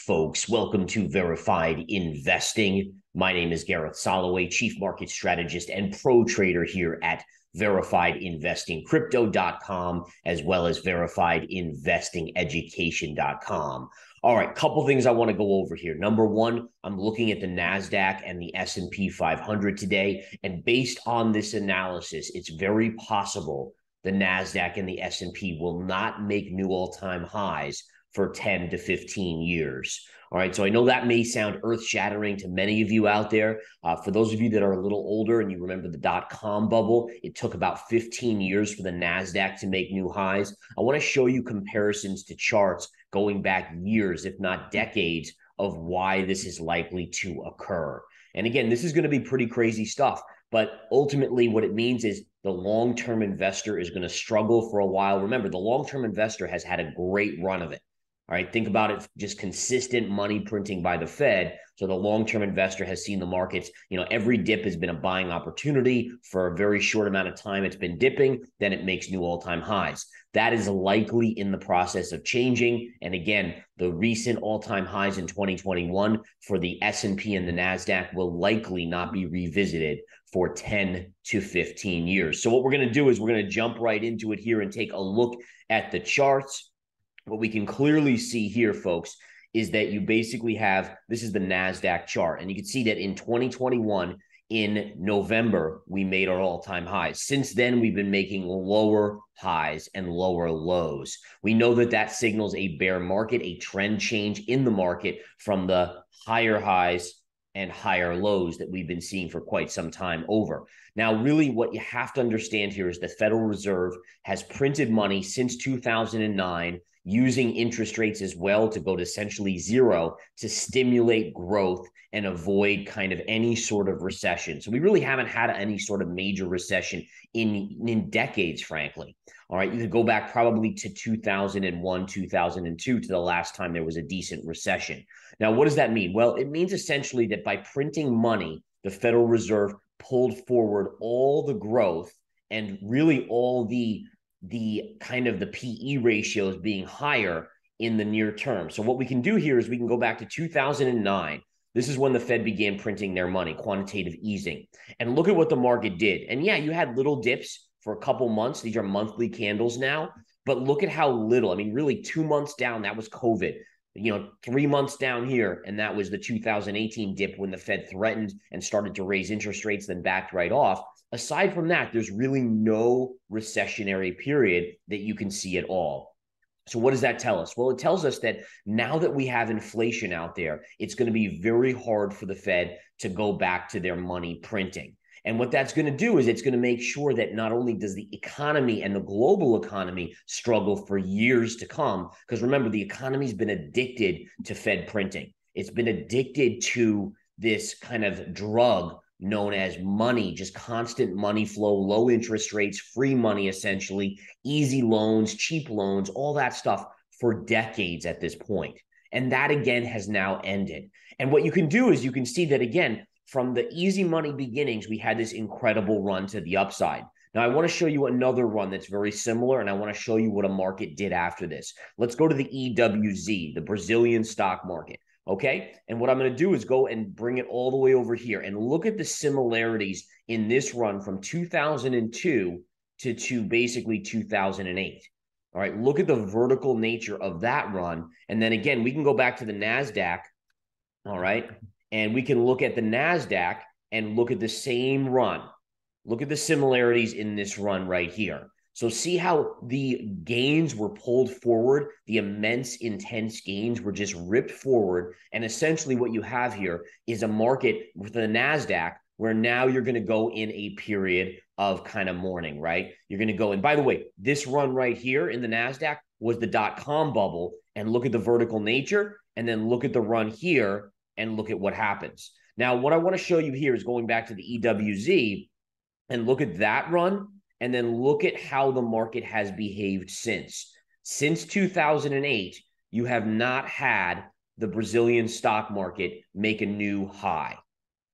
folks. Welcome to Verified Investing. My name is Gareth Soloway, Chief Market Strategist and Pro Trader here at Verified Investing Crypto.com, as well as VerifiedInvestingEducation.com. All right, couple things I want to go over here. Number one, I'm looking at the NASDAQ and the S&P 500 today, and based on this analysis, it's very possible the NASDAQ and the S&P will not make new all-time highs for 10 to 15 years. All right, so I know that may sound earth-shattering to many of you out there. For those of you that are a little older and you remember the dot-com bubble, it took about 15 years for the NASDAQ to make new highs. I want to show you comparisons to charts going back years, if not decades, of why this is likely to occur. And again, this is going to be pretty crazy stuff, but ultimately what it means is the long-term investor is going to struggle for a while. Remember, the long-term investor has had a great run of it. All right, think about it, just consistent money printing by the Fed. So the long-term investor has seen the markets, every dip has been a buying opportunity for a very short amount of time. It's been dipping, then it makes new all-time highs. That is likely in the process of changing. And again, the recent all-time highs in 2021 for the S&P and the NASDAQ will likely not be revisited for 10 to 15 years. So what we're going to do is we're going to jump right into it here and take a look at the charts. What we can clearly see here, folks, is that you basically have, this is the NASDAQ chart, and you can see that in 2021, in November, we made our all-time highs. Since then, we've been making lower highs and lower lows. We know that that signals a bear market, a trend change in the market from the higher highs and higher lows that we've been seeing for quite some time over. Now, really what you have to understand here is the Federal Reserve has printed money since 2009, using interest rates as well to go to essentially zero to stimulate growth and avoid kind of any sort of recession. So we really haven't had any sort of major recession in decades, frankly. All right, you could go back probably to 2001, 2002 to the last time there was a decent recession. Now, what does that mean? Well, it means essentially that by printing money, the Federal Reserve pulled forward all the growth and really all the kind of the PE ratios being higher in the near term. So what we can do here is we can go back to 2009. This is when the Fed began printing their money, quantitative easing. And look at what the market did. And yeah, you had little dips for a couple months. These are monthly candles now. But look at how little. I mean, really 2 months down, that was COVID. 3 months down here, and that was the 2018 dip when the Fed threatened and started to raise interest rates, then backed right off. Aside from that, there's really no recessionary period that you can see at all. So what does that tell us? Well, it tells us that now that we have inflation out there, it's going to be very hard for the Fed to go back to their money printing. And what that's going to do is it's going to make sure that not only does the economy and the global economy struggle for years to come, because remember, the economy's been addicted to Fed printing. It's been addicted to this kind of drug known as money, just constant money flow, low interest rates, free money, essentially, easy loans, cheap loans, all that stuff for decades at this point. And that, again, has now ended. And what you can do is you can see that, again, from the easy money beginnings, we had this incredible run to the upside. Now, I want to show you another run that's very similar, and I want to show you what a market did after this. Let's go to the EWZ, the Brazilian stock market. Okay, and what I'm going to do is go and bring it all the way over here and look at the similarities in this run from 2002 to basically 2008. All right, look at the vertical nature of that run. And then again, we can go back to the NASDAQ, all right, and we can look at the NASDAQ and look at the same run. Look at the similarities in this run right here. So see how the gains were pulled forward, the immense, intense gains were just ripped forward. And essentially what you have here is a market with the NASDAQ where now you're going to go in a period of kind of mourning, right? You're going to go, and by the way, this run right here in the NASDAQ was the dot-com bubble. And look at the vertical nature, and then look at the run here and look at what happens. Now, what I want to show you here is going back to the EWZ and look at that run. And then look at how the market has behaved since. Since 2008, you have not had the Brazilian stock market make a new high.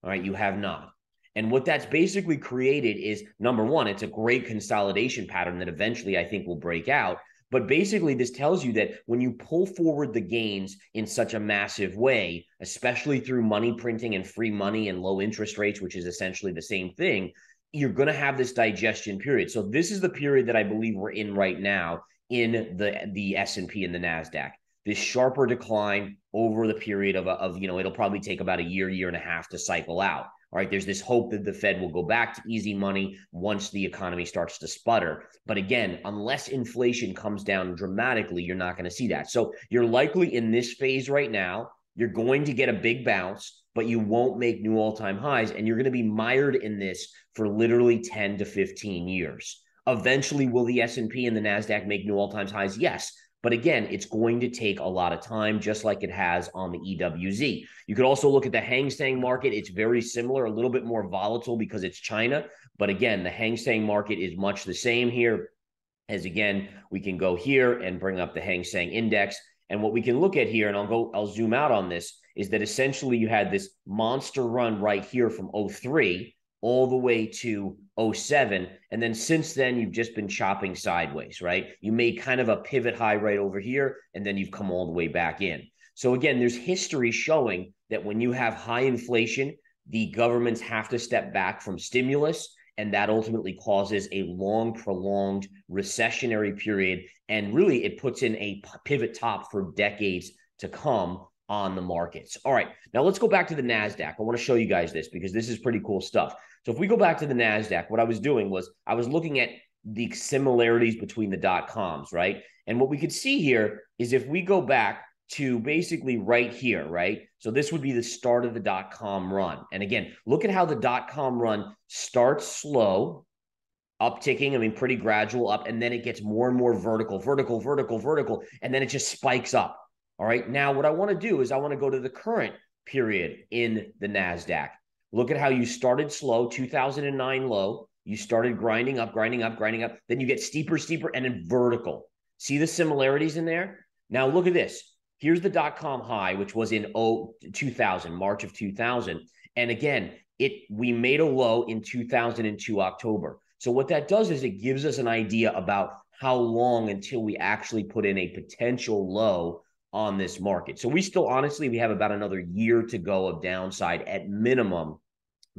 All right, you have not. And what that's basically created is, number one, it's a great consolidation pattern that eventually I think will break out. But basically, this tells you that when you pull forward the gains in such a massive way, especially through money printing and free money and low interest rates, which is essentially the same thing, you're going to have this digestion period. So this is the period that I believe we're in right now in the S&P and the NASDAQ. This sharper decline over the period of it'll probably take about a year and a half to cycle out. All right, there's this hope that the Fed will go back to easy money once the economy starts to sputter. But again, unless inflation comes down dramatically, you're not going to see that. So you're likely in this phase right now. You're going to get a big bounce, but you won't make new all-time highs, and you're going to be mired in this for literally 10 to 15 years. Eventually, will the S&P and the NASDAQ make new all-time highs? Yes. But again, it's going to take a lot of time, just like it has on the EWZ. You could also look at the Hang Seng market. It's very similar, a little bit more volatile because it's China. But again, the Hang Seng market is much the same here. As again, we can go here and bring up the Hang Seng index. And what we can look at here, and I'll zoom out on this, is that essentially you had this monster run right here from 03 all the way to 07. And then since then, you've just been chopping sideways, right? You made kind of a pivot high right over here, and then you've come all the way back in. So again, there's history showing that when you have high inflation, the governments have to step back from stimulus, and that ultimately causes a long, prolonged recessionary period. And really, it puts in a pivot top for decades to come on the markets. All right, now let's go back to the NASDAQ. I want to show you guys this because this is pretty cool stuff. So if we go back to the NASDAQ, what I was doing was I was looking at the similarities between the dot-coms, right? And what we could see here is if we go back to basically right here, right? So this would be the start of the dot-com run. And again, look at how the dot-com run starts slow, upticking, I mean, pretty gradual up, and then it gets more and more vertical, and then it just spikes up. All right, now what I want to do is I want to go to the current period in the NASDAQ. Look at how you started slow, 2009 low. You started grinding up. Then you get steeper, and then vertical. See the similarities in there? Now look at this. Here's the dot-com high, which was in 2000, March of 2000. And again, we made a low in 2002 October. So what that does is it gives us an idea about how long until we actually put in a potential low on this market. So we still, honestly, we have about another year to go of downside at minimum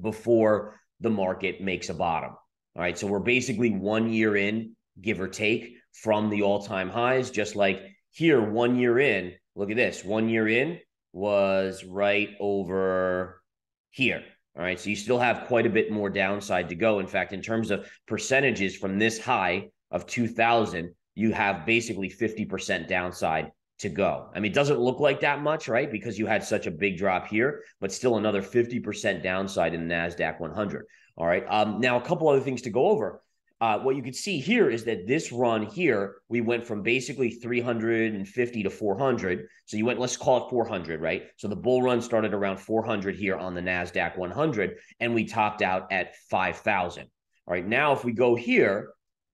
before the market makes a bottom. All right, so we're basically 1 year in, give or take, from the all-time highs, just like here, 1 year in, look at this, 1 year in was right over here. All right, so you still have quite a bit more downside to go. In fact, in terms of percentages from this high of 2000, you have basically 50% downside to go. I mean, it doesn't look like that much, right? Because you had such a big drop here, but still another 50% downside in the NASDAQ 100. All right. Now, a couple other things to go over. What you can see here is that this run here, we went from basically 350 to 400. So you went, let's call it 400, right? So the bull run started around 400 here on the NASDAQ 100, and we topped out at 5,000. All right. Now, if we go here,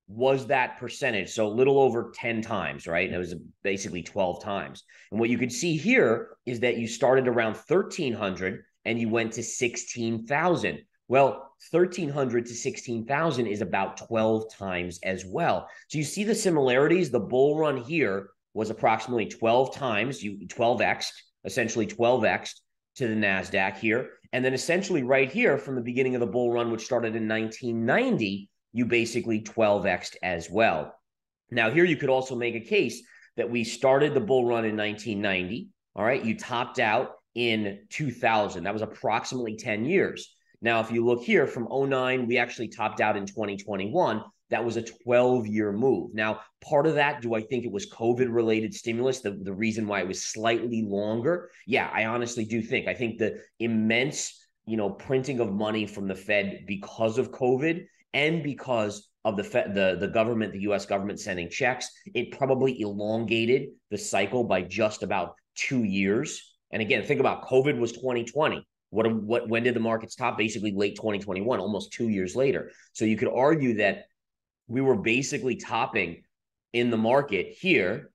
was that percentage? So a little over 10 times, right? And it was basically 12 times. And what you could see here is that you started around 1,300 and you went to 16,000. Well, 1,300 to 16,000 is about 12 times as well. So you see the similarities. The bull run here was approximately 12 times, 12x'd, essentially 12x'd to the NASDAQ here. And then essentially right here from the beginning of the bull run, which started in 1990, you basically 12x'd as well. Now here you could also make a case that we started the bull run in 1990. All right, you topped out in 2000. That was approximately 10 years. Now, if you look here from 09, we actually topped out in 2021. That was a 12-year move. Now, part of that, do I think it was COVID-related stimulus, the reason why it was slightly longer? Yeah, I honestly do think. I think the immense, printing of money from the Fed because of COVID and because of the government, the U.S. government sending checks, it probably elongated the cycle by just about 2 years. And again, think about COVID was 2020. When did the markets top? Basically late 2021, almost 2 years later. So you could argue that we were basically topping in the market here,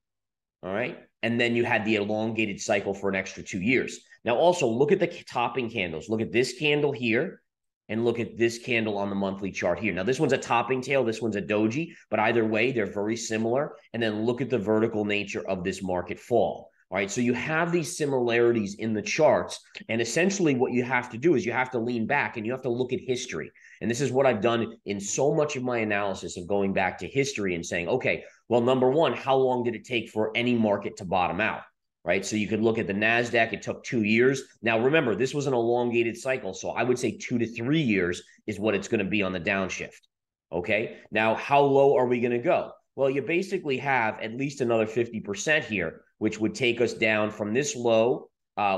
all right? And then you had the elongated cycle for an extra 2 years. Now also look at the topping candles. Look at this candle here and look at this candle on the monthly chart here. Now, this one's a topping tail. This one's a doji, but either way, they're very similar. And then look at the vertical nature of this market fall. All right, so you have these similarities in the charts. And essentially what you have to do is you have to lean back and you have to look at history. And this is what I've done in so much of my analysis of going back to history and saying, okay, well, number one, how long did it take for any market to bottom out? Right. So you could look at the NASDAQ. It took 2 years. Now, remember, this was an elongated cycle. So I would say 2 to 3 years is what it's going to be on the downshift. Okay. Now, how low are we going to go? Well, you basically have at least another 50% here, which would take us down from this low,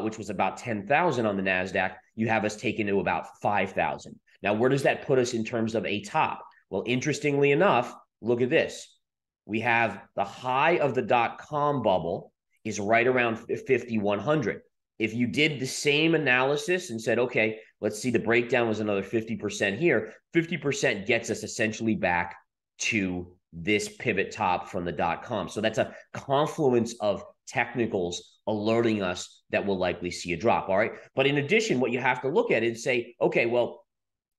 which was about 10,000 on the NASDAQ. You have us taken to about 5,000. Now, where does that put us in terms of a top? Well, interestingly enough, look at this. We have the high of the dot-com bubble is right around 5,100. If you did the same analysis and said, okay, let's see, the breakdown was another 50% here, 50% gets us essentially back to this pivot top from the dot-com. So that's a confluence of technicals alerting us that we'll likely see a drop, all right? But in addition, what you have to look at is say, okay, well,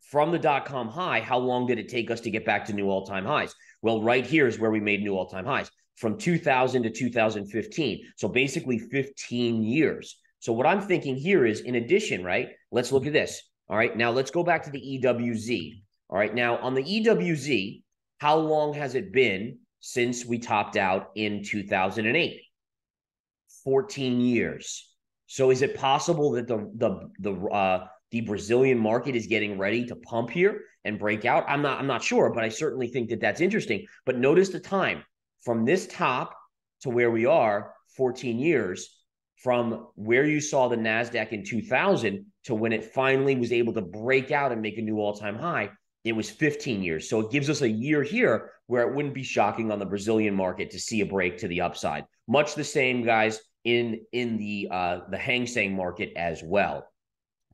from the dot-com high, how long did it take us to get back to new all-time highs? Well, right here is where we made new all-time highs. From 2000 to 2015. So basically 15 years. So what I'm thinking here is, in addition, right, let's look at this. All right, now let's go back to the EWZ. All right, now on the EWZ, how long has it been since we topped out in 2008? 14 years. So is it possible that the Brazilian market is getting ready to pump here and break out? I'm not sure, but I certainly think that that's interesting. But notice the time. From this top to where we are, 14 years, from where you saw the NASDAQ in 2000 to when it finally was able to break out and make a new all-time high, it was 15 years. So it gives us a year here where it wouldn't be shocking on the Brazilian market to see a break to the upside. Much the same, guys, in the Hang Seng market as well.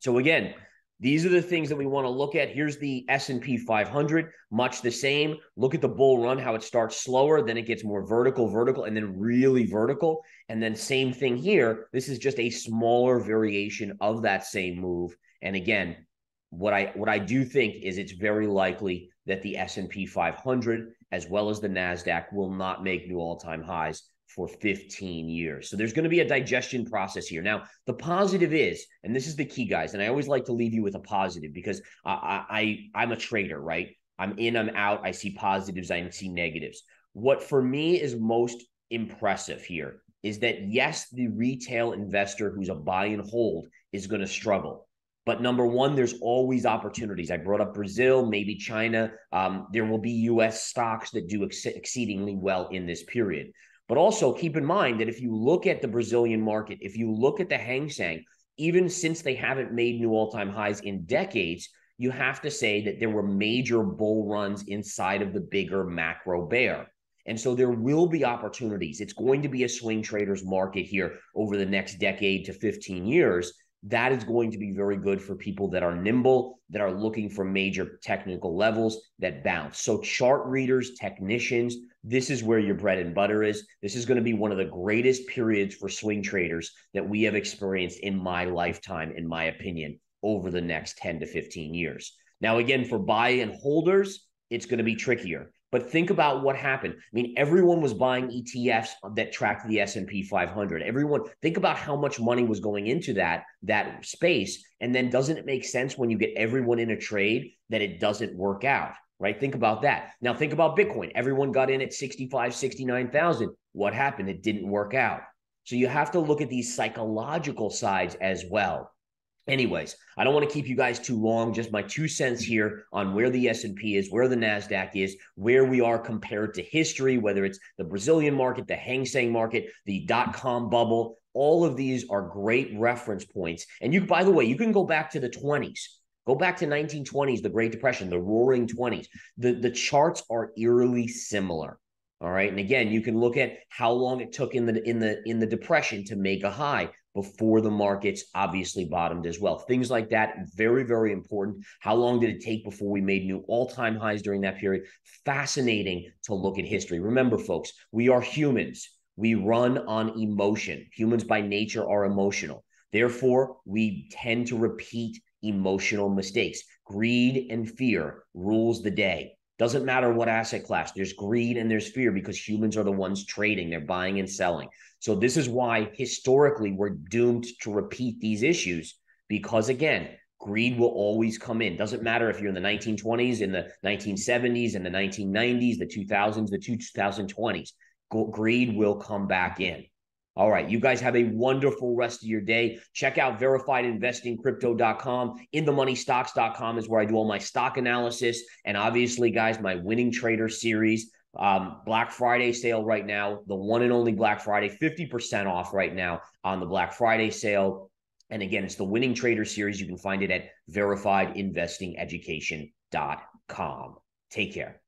So again, these are the things that we want to look at. Here's the S&P 500, much the same. Look at the bull run, how it starts slower, then it gets more vertical, and then really vertical. And then same thing here. This is just a smaller variation of that same move. And again, what I do think is it's very likely that the S&P 500 as well as the NASDAQ will not make new all-time highs for 15 years. So there's going to be a digestion process here. Now, the positive is, and this is the key, guys, and I always like to leave you with a positive because I'm a trader, right? I'm in, I'm out. I see positives, I see negatives. What for me is most impressive here is that, yes, the retail investor who's a buy and hold is going to struggle. But number one, there's always opportunities. I brought up Brazil, maybe China. There will be U.S. stocks that do exceedingly well in this period. But also keep in mind that if you look at the Brazilian market, if you look at the Hang Seng, even since they haven't made new all-time highs in decades, you have to say that there were major bull runs inside of the bigger macro bear. And so there will be opportunities. It's going to be a swing traders market here over the next decade to 15 years. That is going to be very good for people that are nimble, that are looking for major technical levels that bounce. So chart readers, technicians, this is where your bread and butter is. This is going to be one of the greatest periods for swing traders that we have experienced in my lifetime, in my opinion, over the next 10 to 15 years. Now, again, for buy and holders, it's going to be trickier. But think about what happened. I mean, everyone was buying ETFs that tracked the S&P 500. Everyone, think about how much money was going into that space. And then doesn't it make sense when you get everyone in a trade that it doesn't work out, right? Think about that. Now think about Bitcoin. Everyone got in at 65, 69,000. What happened? It didn't work out. So you have to look at these psychological sides as well. Anyways, I don't want to keep you guys too long. Just my 2 cents here on where the S&P is, where the NASDAQ is, where we are compared to history, whether it's the Brazilian market, the Hang Seng market, the dot-com bubble. All of these are great reference points. And you, by the way, you can go back to the 20s. Go back to 1920s, the Great Depression, the Roaring 20s. The charts are eerily similar. All right. And again, you can look at how long it took in the Depression to make a high before the markets obviously bottomed as well. Things like that, very, very important. How long did it take before we made new all-time highs during that period? Fascinating to look at history. Remember, folks, we are humans. We run on emotion. Humans by nature are emotional. Therefore, we tend to repeat emotional mistakes. Greed and fear rules the day. Doesn't matter what asset class. There's greed and there's fear because humans are the ones trading. They're buying and selling. So this is why historically we're doomed to repeat these issues because, again, greed will always come in. Doesn't matter if you're in the 1920s, in the 1970s, in the 1990s, the 2000s, the 2020s. Greed will come back in. All right. You guys have a wonderful rest of your day. Check out verifiedinvestingcrypto.com. InTheMoneyStocks.com is where I do all my stock analysis. And obviously, guys, my Winning Trader series, Black Friday sale right now, the one and only Black Friday, 50% off right now on the Black Friday sale. And again, it's the Winning Trader series. You can find it at verifiedinvestingeducation.com. Take care.